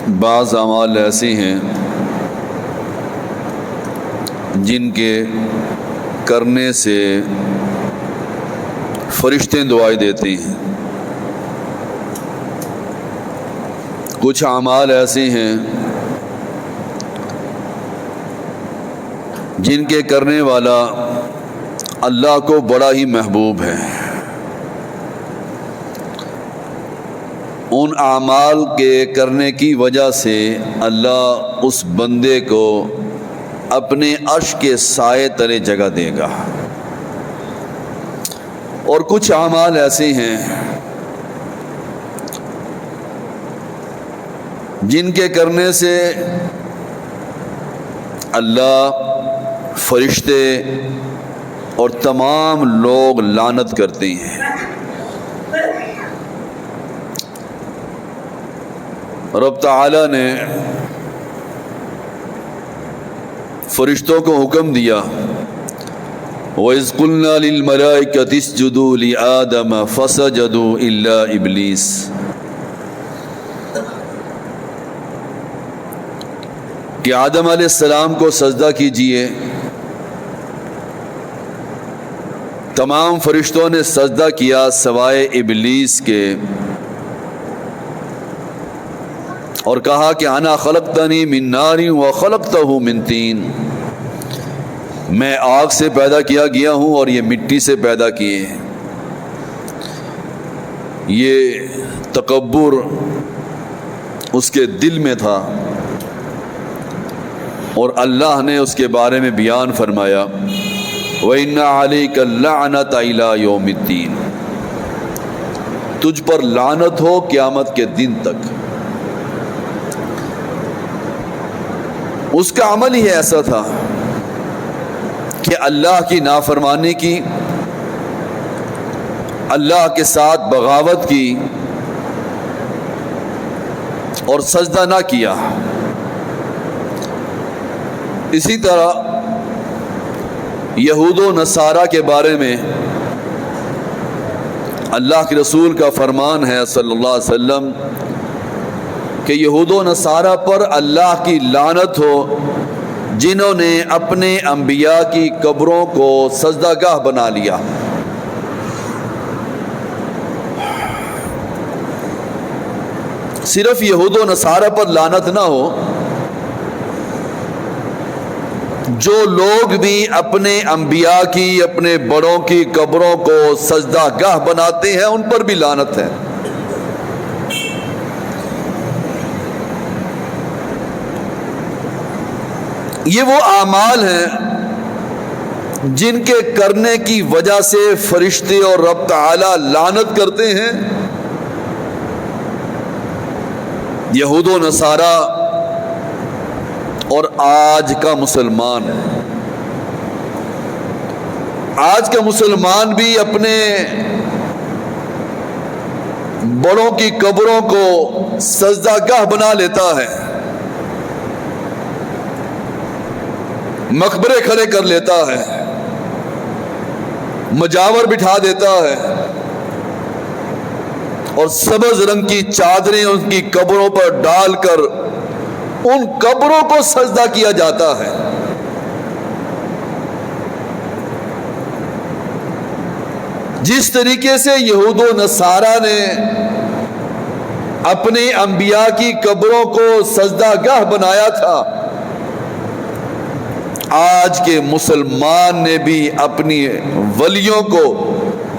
بعض اعمال ایسے ہیں جن کے کرنے سے فرشتے دعائیں دیتے ہیں، کچھ اعمال ایسے ہیں جن کے کرنے والا اللہ کو بڑا ہی محبوب ہے۔ ان اعمال کے کرنے کی وجہ سے اللہ اس بندے کو اپنے عرش کے سائے تلے جگہ دے گا، اور کچھ اعمال ایسے ہیں جن کے کرنے سے اللہ، فرشتے اور تمام لوگ لعنت کرتے ہیں۔ رب تعالی نے فرشتوں کو حکم دیا، وَإِذْ قُلْنَا لِلْمَلَائِكَةِ اسْجُدُوا لِآدَمَ فَسَجَدُوا إِلَّا إِبْلِيسَ، کہ آدم علیہ السلام کو سجدہ کیجئے۔ تمام فرشتوں نے سجدہ کیا سوائے ابلیس کے، اور کہا کہ انا خلقتنی من نار وخلقتہ من طین، میں آگ سے پیدا کیا گیا ہوں اور یہ مٹی سے پیدا کیے ہیں۔ یہ تکبر اس کے دل میں تھا، اور اللہ نے اس کے بارے میں بیان فرمایا، وَإِنَّ عَلَيْكَ اللَّعْنَةَ إِلَىٰ يَوْمِ الدِّينِ، تجھ پر لعنت ہو قیامت کے دن تک۔ اس کا عمل ہی ایسا تھا کہ اللہ کی نافرمانی کی، اللہ کے ساتھ بغاوت کی اور سجدہ نہ کیا۔ اسی طرح یہود و نصارہ کے بارے میں اللہ کے رسول کا فرمان ہے صلی اللہ علیہ وسلم کہ یہود و نصارہ پر اللہ کی لعنت ہو جنہوں نے اپنے انبیاء کی قبروں کو سجدہ گاہ بنا لیا۔ صرف یہود و نصارہ پر لعنت نہ ہو، جو لوگ بھی اپنے انبیاء کی، اپنے بڑوں کی قبروں کو سجدہ گاہ بناتے ہیں، ان پر بھی لعنت ہے۔ یہ وہ اعمال ہیں جن کے کرنے کی وجہ سے فرشتے اور رب تعالی لعنت کرتے ہیں۔ یہود و نصارہ اور آج کا مسلمان، آج کا مسلمان بھی اپنے بڑوں کی قبروں کو سجدہ گاہ بنا لیتا ہے، مقبرے کھڑے کر لیتا ہے، مجاور بٹھا دیتا ہے، اور سبز رنگ کی چادریں ان کی قبروں پر ڈال کر ان قبروں کو سجدہ کیا جاتا ہے۔ جس طریقے سے یہود و نصارہ نے اپنے انبیاء کی قبروں کو سجدہ گاہ بنایا تھا، آج کے مسلمان نے بھی اپنی ولیوں کو،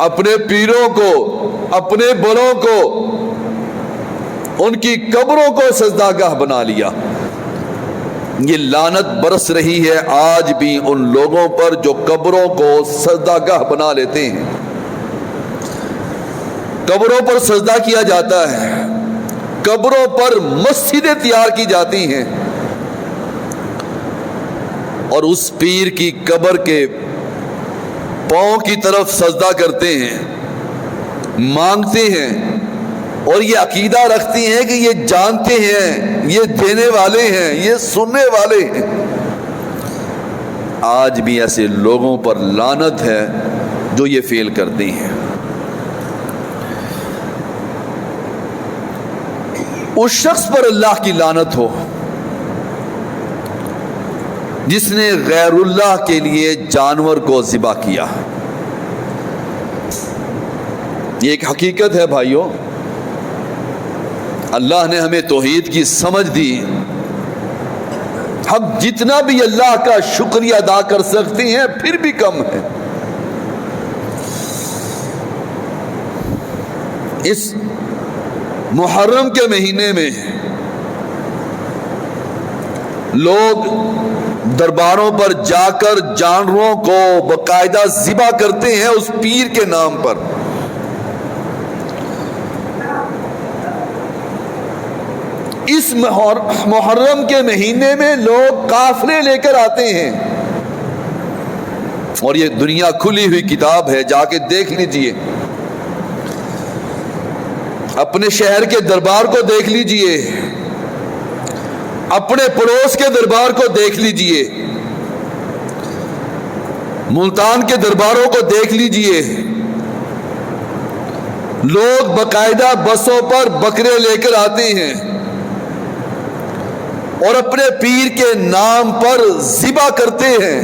اپنے پیروں کو، اپنے بڑوں کو، ان کی قبروں کو سجدہ گاہ بنا لیا۔ یہ لعنت برس رہی ہے آج بھی ان لوگوں پر جو قبروں کو سجدہ گاہ بنا لیتے ہیں۔ قبروں پر سجدہ کیا جاتا ہے، قبروں پر مسجدیں تیار کی جاتی ہیں، اور اس پیر کی قبر کے پاؤں کی طرف سجدہ کرتے ہیں، مانگتے ہیں، اور یہ عقیدہ رکھتی ہیں کہ یہ جانتے ہیں، یہ دینے والے ہیں، یہ سننے والے ہیں۔ آج بھی ایسے لوگوں پر لعنت ہے جو یہ فعل کرتے ہیں۔ اس شخص پر اللہ کی لعنت ہو جس نے غیر اللہ کے لیے جانور کو ذبح کیا۔ یہ ایک حقیقت ہے بھائیوں، اللہ نے ہمیں توحید کی سمجھ دی، ہم جتنا بھی اللہ کا شکریہ ادا کر سکتے ہیں پھر بھی کم ہے۔ اس محرم کے مہینے میں لوگ درباروں پر جا کر جانوروں کو باقاعدہ ذبح کرتے ہیں اس پیر کے نام پر۔ اس محرم کے مہینے میں لوگ قافلے لے کر آتے ہیں، اور یہ دنیا کھلی ہوئی کتاب ہے، جا کے دیکھ لیجئے، اپنے شہر کے دربار کو دیکھ لیجئے، اپنے پڑوس کے دربار کو دیکھ لیجئے، ملتان کے درباروں کو دیکھ لیجئے، لوگ باقاعدہ بسوں پر بکرے لے کر آتے ہیں اور اپنے پیر کے نام پر ذبح کرتے ہیں،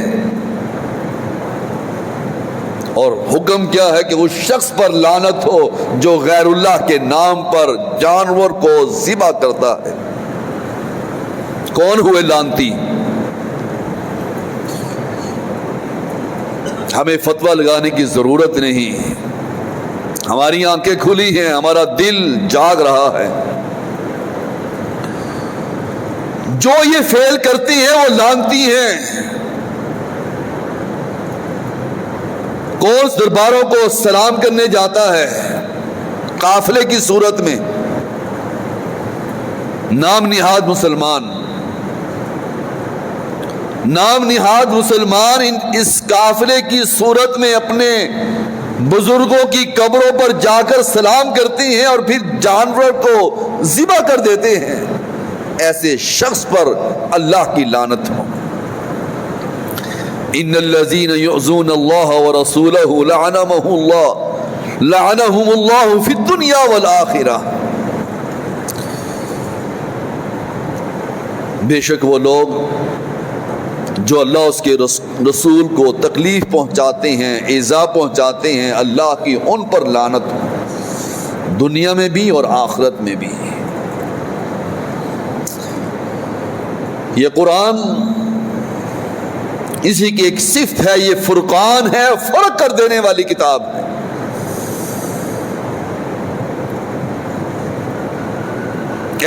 اور حکم کیا ہے کہ اس شخص پر لعنت ہو جو غیر اللہ کے نام پر جانور کو ذبح کرتا ہے۔ کون ہوئے لعنتی؟ ہمیں فتویٰ لگانے کی ضرورت نہیں، ہماری آنکھیں کھلی ہیں، ہمارا دل جاگ رہا ہے۔ جو یہ فعل کرتی ہیں وہ لعنتی ہیں۔ کون درباروں کو سلام کرنے جاتا ہے قافلے کی صورت میں؟ نام نہاد مسلمان، نام نہاد مسلمان اس قافلے کی صورت میں اپنے بزرگوں کی قبروں پر جا کر سلام کرتے ہیں اور پھر جانور کو ذبح کر دیتے ہیں۔ ایسے شخص پر اللہ کی لعنت ہو۔ ان الذين يؤذون الله ورسوله لعنهم الله في الدنيا والآخرة۔ بے شک وہ لوگ جو اللہ اس کے رسول کو تکلیف پہنچاتے ہیں، ایذا پہنچاتے ہیں، اللہ کی ان پر لعنت ہو، دنیا میں بھی اور آخرت میں بھی۔ یہ قرآن اسی کی ایک صفت ہے، یہ فرقان ہے، فرق کر دینے والی کتاب ہے۔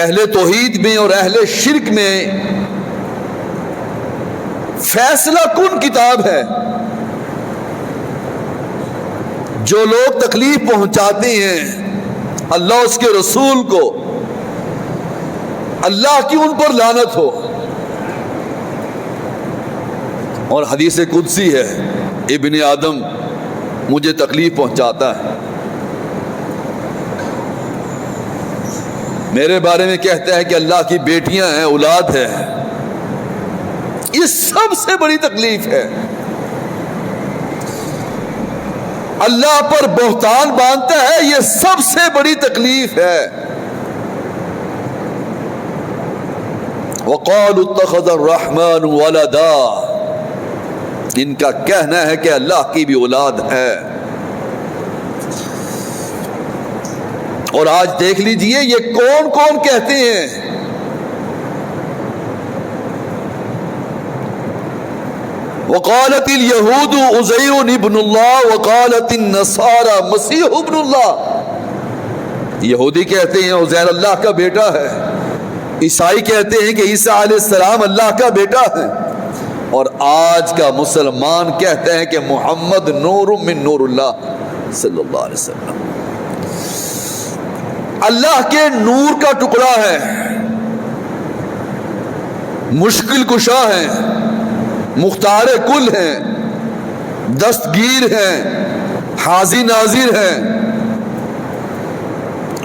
اہل توحید میں اور اہل شرک میں فیصلہ کن کتاب ہے۔ جو لوگ تکلیف پہنچاتے ہیں اللہ اس کے رسول کو، اللہ کی ان پر لعنت ہو۔ اور حدیث قدسی ہے، ابن آدم مجھے تکلیف پہنچاتا ہے، میرے بارے میں کہتا ہے کہ اللہ کی بیٹیاں ہیں، اولاد ہے، یہ سب سے بڑی تکلیف ہے۔ اللہ پر بہتان باندھتا ہے، یہ سب سے بڑی تکلیف ہے۔ وقالوا اتخذ الرحمن ولدا، ان کا کہنا ہے کہ اللہ کی بھی اولاد ہے۔ اور آج دیکھ لیجئے یہ کون کون کہتے ہیں۔ وقالت اليہود عزیر ابن اللہ وقالت النصارى مسیح ابن اللہ۔ یہودی کہتے ہیں عزیر اللہ کا بیٹا ہے، عیسائی کہتے ہیں کہ عیسیٰ علیہ السلام اللہ کا بیٹا ہے، اور آج کا مسلمان کہتے ہیں کہ محمد نور من نور اللہ صلی اللہ علیہ وسلم اللہ کے نور کا ٹکڑا ہے، مشکل کشا ہے، مختار کل ہیں، دستگیر ہیں، حاضی ناظر ہیں،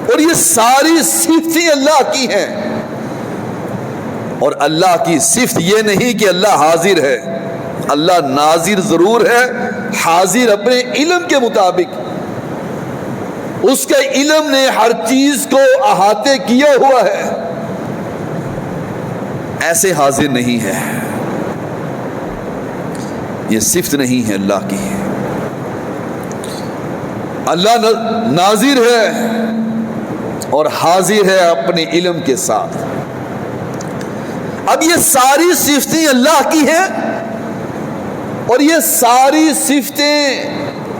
اور یہ ساری صفتیں اللہ کی ہیں۔ اور اللہ کی صفت یہ نہیں کہ اللہ حاضر ہے، اللہ ناظر ضرور ہے، حاضر اپنے علم کے مطابق۔ اس کے علم نے ہر چیز کو احاطے کیا ہوا ہے، ایسے حاضر نہیں ہے، یہ صفت نہیں ہے اللہ کی۔ اللہ ناظر ہے اور حاضر ہے اپنے علم کے ساتھ۔ اب یہ ساری صفتیں اللہ کی ہیں، اور یہ ساری صفتیں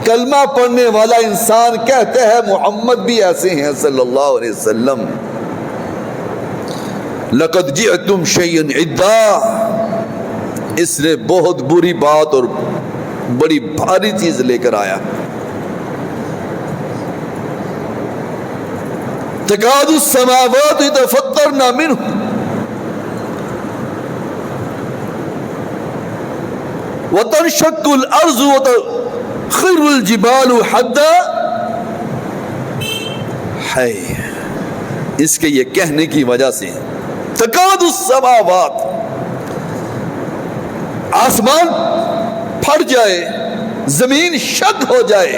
کلمہ پڑھنے والا انسان کہتے ہیں محمد بھی ایسے ہیں صلی اللہ علیہ وسلم۔ لقد جئتم شیئا عدا، اس نے بہت بری بات اور بڑی بھاری چیز لے کر آیا۔ تکاد السماوات يتفطرن منه وتنشق الارض وتخر الجبال حدا، ہے اس کے یہ کہنے کی وجہ سے تکاد السماوات، آسمان پھٹ جائے، زمین شق ہو جائے،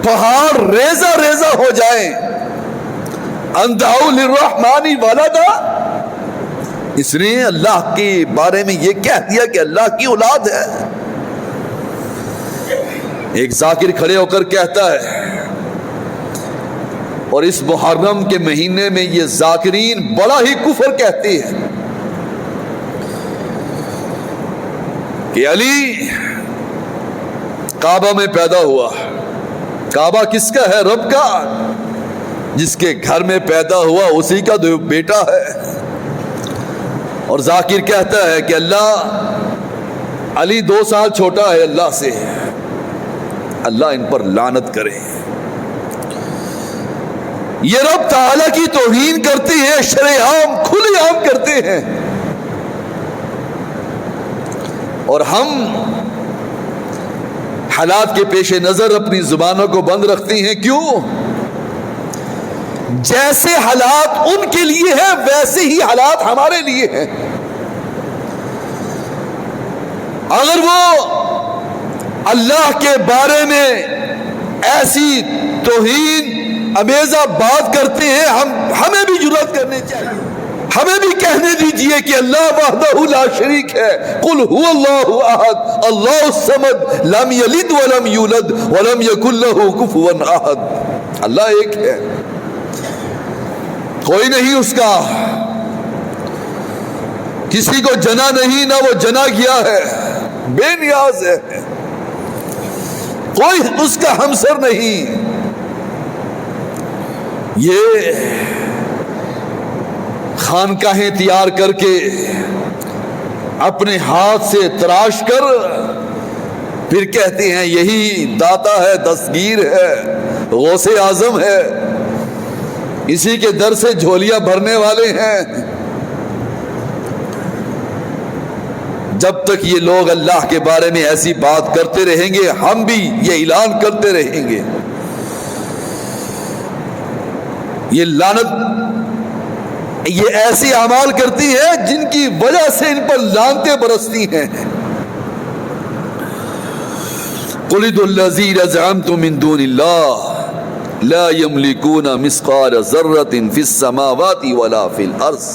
پہاڑ ریزہ ریزہ ہو جائیں، ان دعوا للرحمن ولدا، اس نے اللہ کے بارے میں یہ کہہ دیا کہ اللہ کی اولاد ہے۔ ایک ذاکر کھڑے ہو کر کہتا ہے، اور اس محرم کے مہینے میں یہ ذاکرین بڑا ہی کفر کہتے ہیں کہ علی کعبہ میں پیدا ہوا، کعبہ کس کا ہے؟ رب کا، جس کے گھر میں پیدا ہوا اسی کا بیٹا ہے۔ اور ذاکر کہتا ہے کہ اللہ، علی 2 سال چھوٹا ہے اللہ سے، اللہ ان پر لعنت کرے۔ یہ رب تعالی کی توہین کرتے ہیں، شرع عام کھلے عام کرتے ہیں، اور ہم حالات کے پیش نظر اپنی زبانوں کو بند رکھتے ہیں۔ کیوں؟ جیسے حالات ان کے لیے ہیں ویسے ہی حالات ہمارے لیے ہیں۔ اگر وہ اللہ کے بارے میں ایسی توہین امیزہ بات کرتے ہیں، ہمیں بھی جرأت کرنی چاہیے، ہمیں بھی کہنے دیجئے کہ اللہ وحدہ لا شریک ہے، قل هو اللہ احد اللہ الصمد لم یلد ولم یولد ولم یکن له کفوا احد، اللہ ایک ہے، کوئی نہیں اس کا، کسی کو جنا نہیں، نہ وہ جنا گیا ہے، بے نیاز ہے، کوئی اس کا ہمسر نہیں۔ یہ خانقاہیں تیار کر کے اپنے ہاتھ سے تراش کر پھر کہتے ہیں یہی داتا ہے، دستگیر ہے، غوث اعظم ہے، اسی کے در سے جھولیاں بھرنے والے ہیں۔ جب تک یہ لوگ اللہ کے بارے میں ایسی بات کرتے رہیں گے، ہم بھی یہ اعلان کرتے رہیں گے۔ یہ لعنت، یہ ایسے اعمال کرتی ہے جن کی وجہ سے ان پر لعنتیں برستی ہیں۔ قل ادعوا الذین زعمتم من دون اللہ لا يملكون مثقال ذرة في السماوات ولا في الارض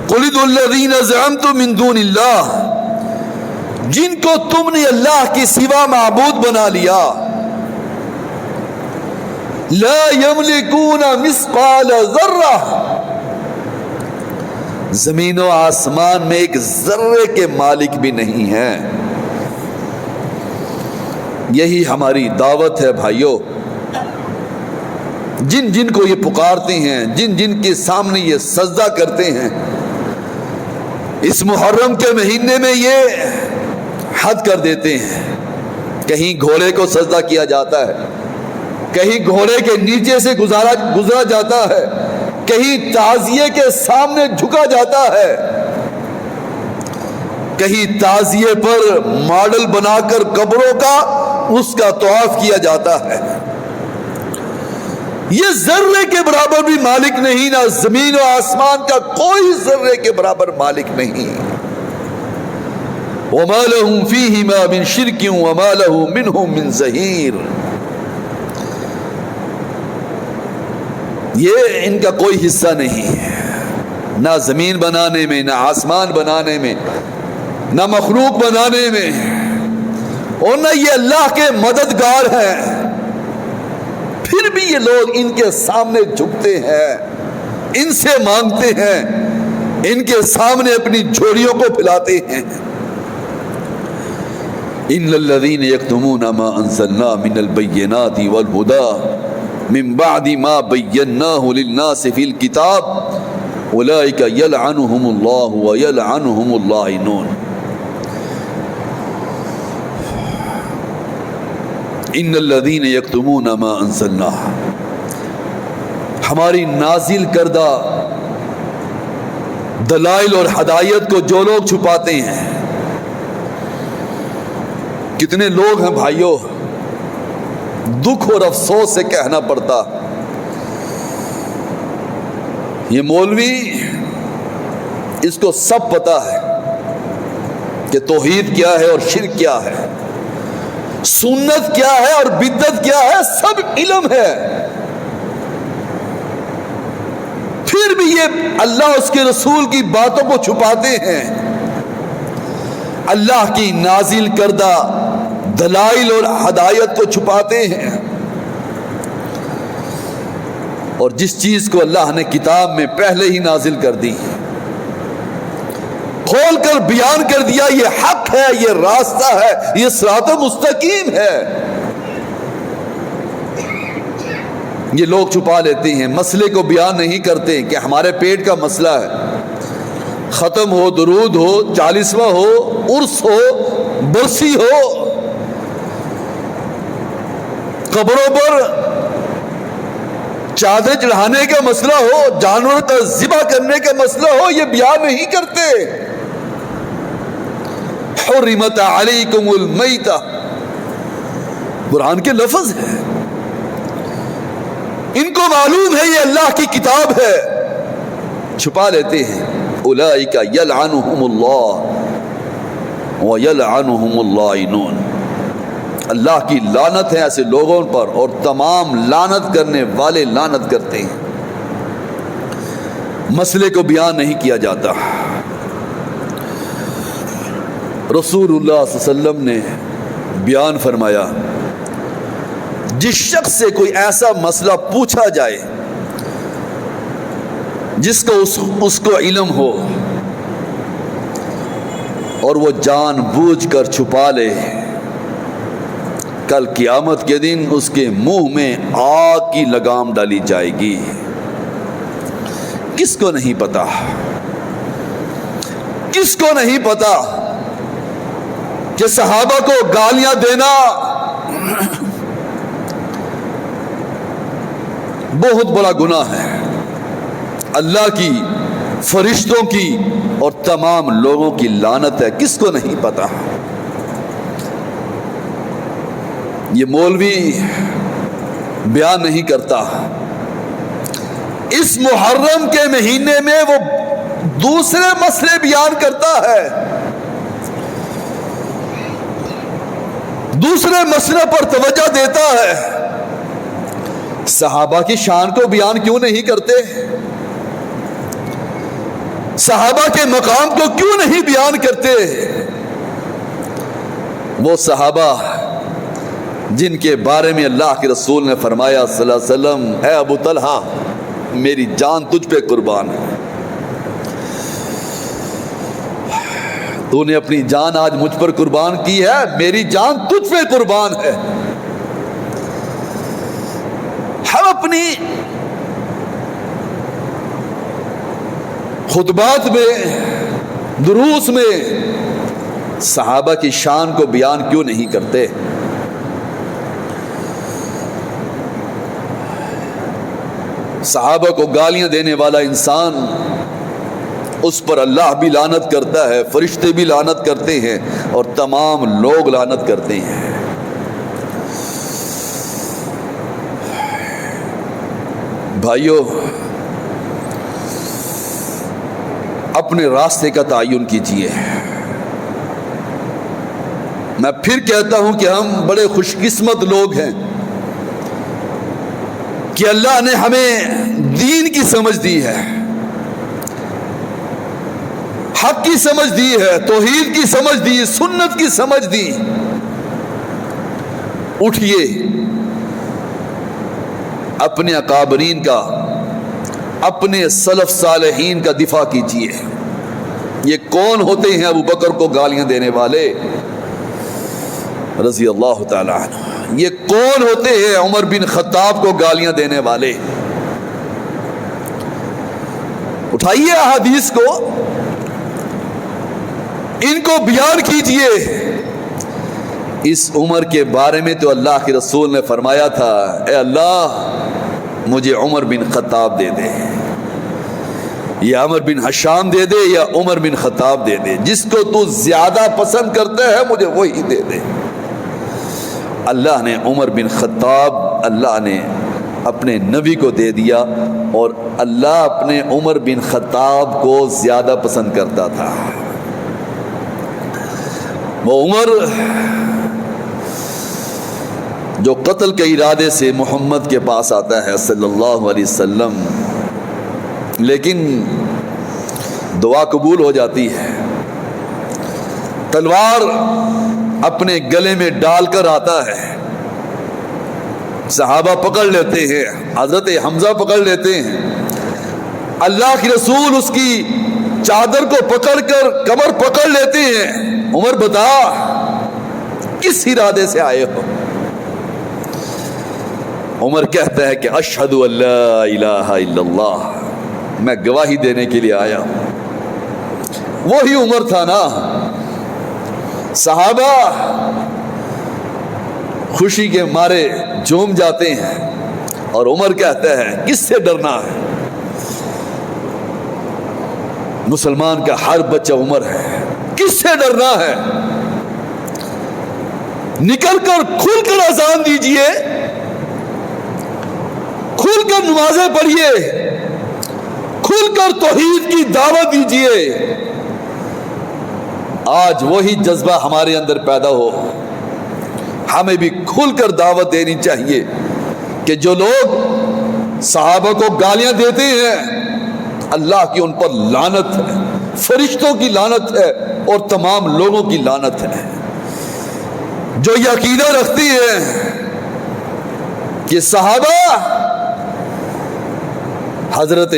قل ادعوا الذین زعمتم من دون اللہ، جن کو تم نے اللہ کے سوا معبود بنا لیا، لا يملكون مثقال ذرہ، زمین و آسمان میں ایک ذرے کے مالک بھی نہیں ہیں۔ یہی ہماری دعوت ہے بھائیو، جن جن کو یہ پکارتے ہیں، جن جن کے سامنے یہ سجدہ کرتے ہیں، اس محرم کے مہینے میں یہ حد کر دیتے ہیں، کہیں گھوڑے کو سجدہ کیا جاتا ہے، کہیں گھوڑے کے نیچے سے گزرا جاتا ہے، کہیں تعزیے کے سامنے جھکا جاتا ہے، کہیں تعزیے پر ماڈل بنا کر قبروں کا اس کا طواف کیا جاتا ہے۔ یہ ذرے کے برابر بھی مالک نہیں، نہ زمین و آسمان کا کوئی ذرے کے برابر مالک نہیں۔ وَمَا لَهُمْ فِيهِمَا مِنْ شِرْكٍ وَمَا لَهُ مِنْهُمْ مِنْ زَهِيرٍ، یہ ان کا کوئی حصہ نہیں ہے، نہ زمین بنانے میں، نہ آسمان بنانے میں، نہ مخلوق بنانے میں، اور نہ یہ اللہ کے مددگار ہیں۔ پھر بھی یہ لوگ ان کے سامنے جھکتے ہیں، ان سے مانگتے ہیں، ان کے سامنے اپنی جھولیوں کو پھیلاتے ہیں۔ ان الذین یکتمون ما انزلنا من البینات والہدی من بعد ما بیناہ للناس فی الکتاب اولئک یلعنہم اللہ ویلعنہم اللاعنون۔ ان الذین یکتمون ما انزلنا، ہماری نازل کردہ دلائل اور ہدایت کو جو لوگ چھپاتے ہیں۔ کتنے لوگ ہیں بھائیوں، دکھ اور افسوس سے کہنا پڑتا، یہ مولوی اس کو سب پتا ہے کہ توحید کیا ہے اور شرک کیا ہے، سنت کیا ہے اور بدعت کیا ہے، سب علم ہے، پھر بھی یہ اللہ اس کے رسول کی باتوں کو چھپاتے ہیں، اللہ کی نازل کردہ دلائل اور ہدایت کو چھپاتے ہیں، اور جس چیز کو اللہ نے کتاب میں پہلے ہی نازل کر دی، کھول کر بیان کر دیا، یہ حق ہے، یہ راستہ ہے، یہ صراط مستقیم ہے، یہ لوگ چھپا لیتے ہیں، مسئلے کو بیان نہیں کرتے کہ ہمارے پیٹ کا مسئلہ ہے، ختم ہو، درود ہو، 40واں ہو، عرس ہو، برسی ہو، قبروں پر چادر چڑھانے کا مسئلہ ہو، جانور کا ذبح کرنے کا مسئلہ ہو، یہ بیان نہیں کرتے۔ حرمت علیکم المیتہ، قرآن کے لفظ ہیں، ان کو معلوم ہے یہ اللہ کی کتاب ہے، چھپا لیتے ہیں۔ اولئک یلعنہم اللہ ویلعنہم اللاعنون، اللہ کی لعنت ہے ایسے لوگوں پر، اور تمام لعنت کرنے والے لعنت کرتے ہیں۔ مسئلے کو بیان نہیں کیا جاتا۔ رسول اللہ صلی اللہ علیہ وسلم نے بیان فرمایا، جس شخص سے کوئی ایسا مسئلہ پوچھا جائے جس کو اس کو علم ہو اور وہ جان بوجھ کر چھپا لے، کل قیامت کے دن اس کے منہ میں آگ کی لگام ڈالی جائے گی۔ کس کو نہیں پتا، کس کو نہیں پتا کہ صحابہ کو گالیاں دینا بہت بڑا گناہ ہے، اللہ کی، فرشتوں کی اور تمام لوگوں کی لعنت ہے، کس کو نہیں پتا؟ یہ مولوی بیان نہیں کرتا۔ اس محرم کے مہینے میں وہ دوسرے مسئلے بیان کرتا ہے، دوسرے مسئلے پر توجہ دیتا ہے۔ صحابہ کی شان کو بیان کیوں نہیں کرتے؟ صحابہ کے مقام کو کیوں نہیں بیان کرتے؟ وہ صحابہ جن کے بارے میں اللہ کے رسول نے فرمایا صلی اللہ علیہ وسلم، اے ابو طلحہ میری جان تجھ پہ قربان ہے، تو نے اپنی جان آج مجھ پر قربان کی ہے، میری جان تجھ پہ قربان ہے۔ ہم اپنی خطبات میں، دروس میں صحابہ کی شان کو بیان کیوں نہیں کرتے؟ صحابہ کو گالیاں دینے والا انسان، اس پر اللہ بھی لعنت کرتا ہے، فرشتے بھی لعنت کرتے ہیں اور تمام لوگ لعنت کرتے ہیں۔ بھائیو، اپنے راستے کا تعین کیجیے۔ میں پھر کہتا ہوں کہ ہم بڑے خوش قسمت لوگ ہیں کہ اللہ نے ہمیں دین کی سمجھ دی ہے، حق کی سمجھ دی ہے، توحید کی سمجھ دی، سنت کی سمجھ دی، اٹھئے اپنے اکابرین کا، اپنے سلف صالحین کا دفاع کیجیے۔ یہ کون ہوتے ہیں ابو بکر کو گالیاں دینے والے رضی اللہ تعالی عنہ؟ یہ کون ہوتے ہیں عمر بن خطاب کو گالیاں دینے والے؟ اٹھائیے احادیث کو، ان کو بیان کیجئے۔ اس عمر کے بارے میں تو اللہ کے رسول نے فرمایا تھا، اے اللہ مجھے عمر بن خطاب دے دے، یا عمر بن حشام دے دے، یا عمر بن خطاب دے دے، جس کو تو زیادہ پسند کرتا ہے مجھے وہی دے دے۔ اللہ نے عمر بن خطاب اللہ نے اپنے نبی کو دے دیا، اور اللہ اپنے عمر بن خطاب کو زیادہ پسند کرتا تھا۔ وہ عمر جو قتل کے ارادے سے محمد کے پاس آتا ہے صلی اللہ علیہ وسلم، لیکن دعا قبول ہو جاتی ہے، تلوار اپنے گلے میں ڈال کر آتا ہے، صحابہ پکڑ لیتے ہیں، حضرت حمزہ پکڑ لیتے ہیں، اللہ کے رسول اس کی چادر کو پکڑ کر کمر پکڑ لیتے ہیں۔ عمر بتا کس ارادے سے آئے ہو؟ عمر کہتا ہے کہ اشہد ان لا الہ الا اللہ، میں گواہی دینے کے لیے آیا ہوں۔ وہی عمر تھا نا، صحابہ خوشی کے مارے جھوم جاتے ہیں، اور عمر کہتا ہے کس سے ڈرنا ہے؟ مسلمان کا ہر بچہ عمر ہے، کس سے ڈرنا ہے؟ نکل کر کھل کر اذان دیجئے، کھل کر نمازیں پڑھیے، کھل کر توحید کی دعوت دیجئے۔ آج وہی جذبہ ہمارے اندر پیدا ہو، ہمیں بھی کھل کر دعوت دینی چاہیے کہ جو لوگ صحابہ کو گالیاں دیتے ہیں، اللہ کی ان پر لعنت ہے، فرشتوں کی لعنت ہے، اور تمام لوگوں کی لعنت ہے۔ جو یہ عقیدہ رکھتی ہے کہ صحابہ حضرت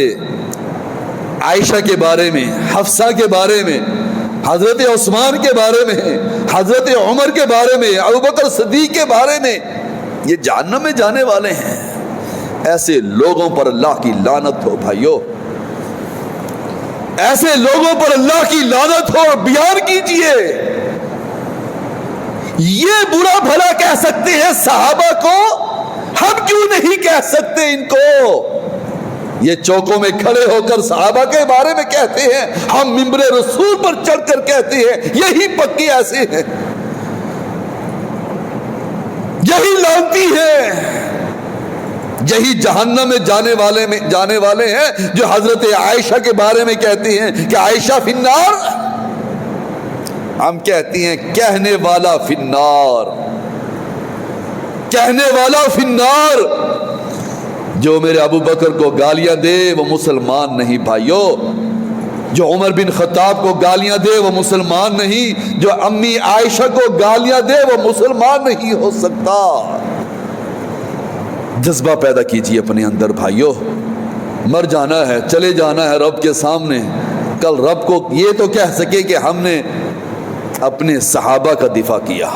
عائشہ کے بارے میں، حفصہ کے بارے میں، حضرت عثمان کے بارے میں، حضرت عمر کے بارے میں، ابوبکر صدیق کے بارے میں یہ جہنم میں جانے والے ہیں، ایسے لوگوں پر اللہ کی لعنت ہو بھائیو، ایسے لوگوں پر اللہ کی لعنت ہو۔ بیان کیجئے، یہ برا بھلا کہہ سکتے ہیں صحابہ کو، ہم کیوں نہیں کہہ سکتے ان کو؟ یہ چوکوں میں کھڑے ہو کر صحابہ کے بارے میں کہتے ہیں، ہم ممبر رسول پر چڑھ کر کہتے ہیں یہی پکی ایسے ہیں، یہی لعنتی ہیں، یہی جہنم میں جانے والے ہیں، جو حضرت عائشہ کے بارے میں کہتے ہیں کہ عائشہ فی النار۔ ہم کہتے ہیں کہنے والا فی النار، کہنے والا فی النار۔ جو میرے ابو بکر کو گالیاں دے وہ مسلمان نہیں بھائیو، جو عمر بن خطاب کو گالیاں دے وہ مسلمان نہیں، جو امی عائشہ کو گالیاں دے وہ مسلمان نہیں ہو سکتا۔ جذبہ پیدا کیجیے اپنے اندر بھائیو، مر جانا ہے، چلے جانا ہے رب کے سامنے، کل رب کو یہ تو کہہ سکے کہ ہم نے اپنے صحابہ کا دفاع کیا۔